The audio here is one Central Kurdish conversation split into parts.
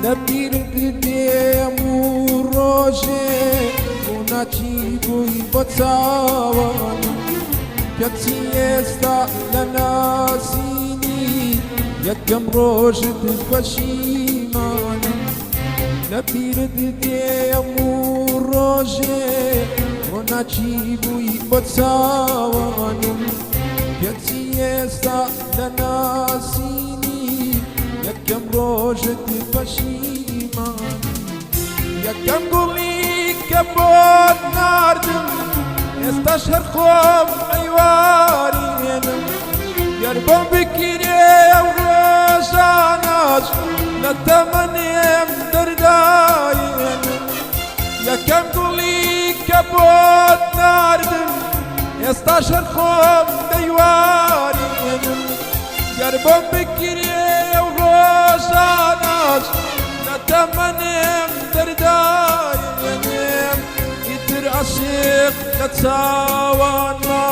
لبیرت دێم و ڕۆژێ بۆ ناچیبووی بۆ چاوانم کەچی ئێستا لە ناسینی یەکەم ڕۆژت پەشیمانم لەبیرت دێم و ڕۆژێ بۆ ناچیبووی بۆ چاوانم کەچی ئێستا لە ناسینی یەکەم ڕۆژت پەشیمان یەکەم گوڵی کە بۆت ناردم ئێستاش هەر خۆم ئەیوارێنم گەر بۆم بگیرێ ئەو ڕۆژانەش لە تەمەنێم دەردایێنم یەکەم گوڵی کە بۆت ناردم ئێستاش هەر خۆم دەیوارێنم گەر بۆم بگیرێ ئەو ڕۆژانەش لە تەمەنێم دەردایێنم ئیتر عاشق لە چاوانما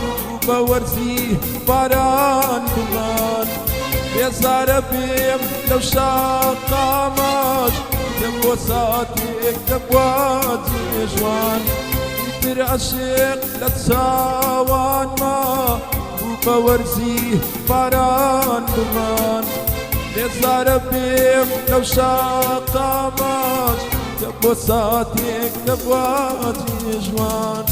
بوو بە وەرزی باران بمان بێزارە بێم لەو شاقامەش دەم بۆ ساتێک دەبوە جێژوان ئیتر عاشق لە چاوانما بوو بە وەرزی باران بمان بێزارە بێم لەو شاقامەش دەم بۆ ساتێک دەبوە جێژوان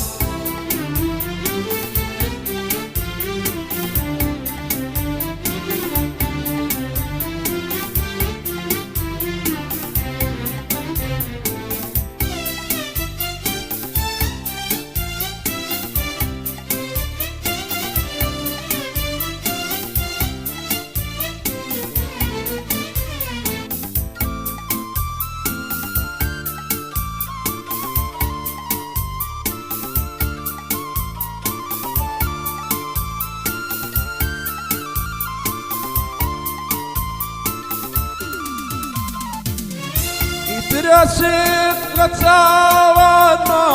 عاشق لە چاوانما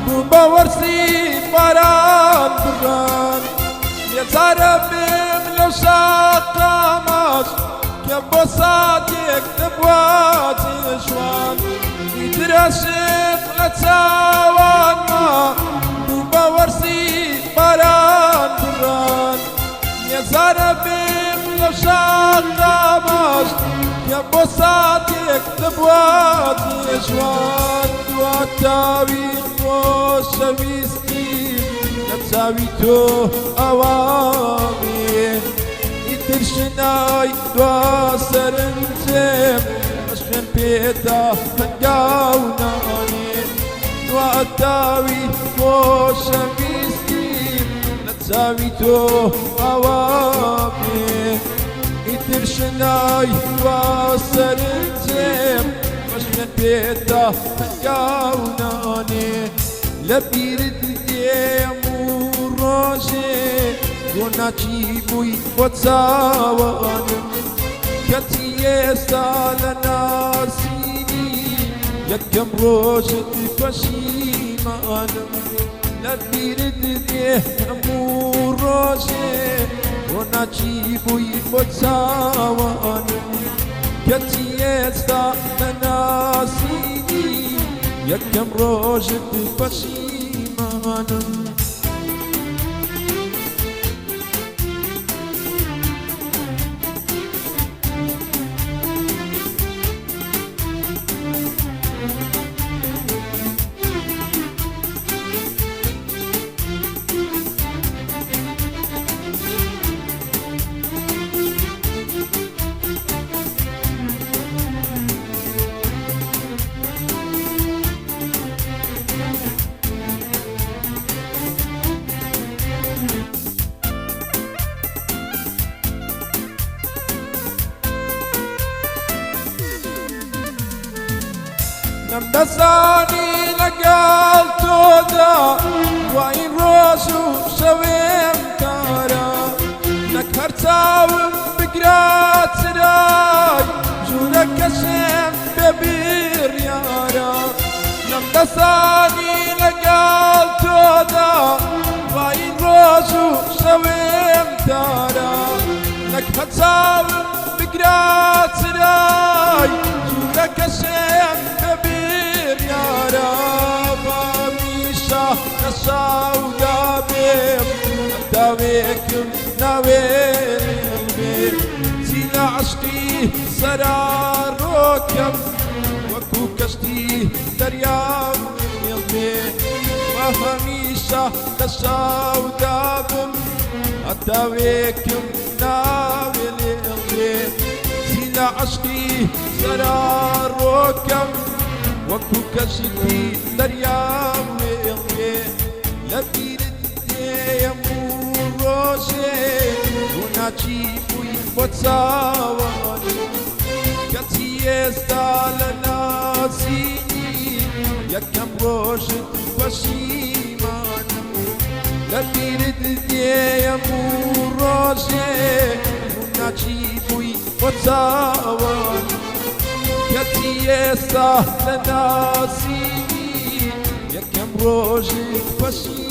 بوو بە وەرزی باران بڕان بێزارە بێم لەو شاقامەش کە بۆ ساتێک دەبوە جێژوان ئیتر عاشق لە چاوانما بوو بە وەرزی باران بڕان بێزارە بێم لەو شاقامەش کە بۆ ساتێک دەبوە جێژوان دوا تاوی خۆشەویستی لە چاوی تۆ ئەوامێ ئیتر شنای دوا سەرنجێم عەشقێم پێدا هەنگاو نانێ دوا تاوی خۆشەویستی لە چاوی تۆ ئەوامێ ئیتر شنای دوا سەرنجێم عەشقێم پێدا هەنگاو نانێ لەبیرت دێم و ڕۆژێ بۆ ناچیبووی بۆ چاوانم کەچی ئێستا لە ناسینی یەکەم ڕۆژت پەشیمانم لەبیرت دێم و ڕۆژێ بۆ ناچیبووی بۆ چاوانم کەچی ئێستا لە ناسینی یەکەم ڕۆژت پەشیمانم نەمدەزانی لەگەڵ تۆدا دوای ڕۆژ و شەوێم کارە نەک هەر چاوم بگرا چرای ژوورەکەشێم بێبیر یارە نەمدەزانی لەگەڵ تۆدا دوای ڕۆژ و شەوێم کارە نەک هەر چاوم بگرا چرای دەسێم نەبیر یارە بامیشە لە ساودا بێم داوێکم ناوێنێم بێ چی لە عشقی سەرارۆکەم وەکو کەشتی دەریاو نێڵ بێ بە هەمیشە لە ساودا بم داوێکم ناوێنێم بێ چی لە عشقی سەرارۆکەم وەکو کەشتی دەریاو نێڵ بێ لە بیرت دێم و ڕۆژێ و ناچی بووی بۆ چاوانی کەچی ئێستا لە ناسینی یەکەم ڕۆژت پەشیمانم لە بیرت دێم و ڕۆژێ و ناچی بووی بۆ چاوانی کەچی ئێستا لە ناسینی یەکەم ڕۆژت پەشیمانم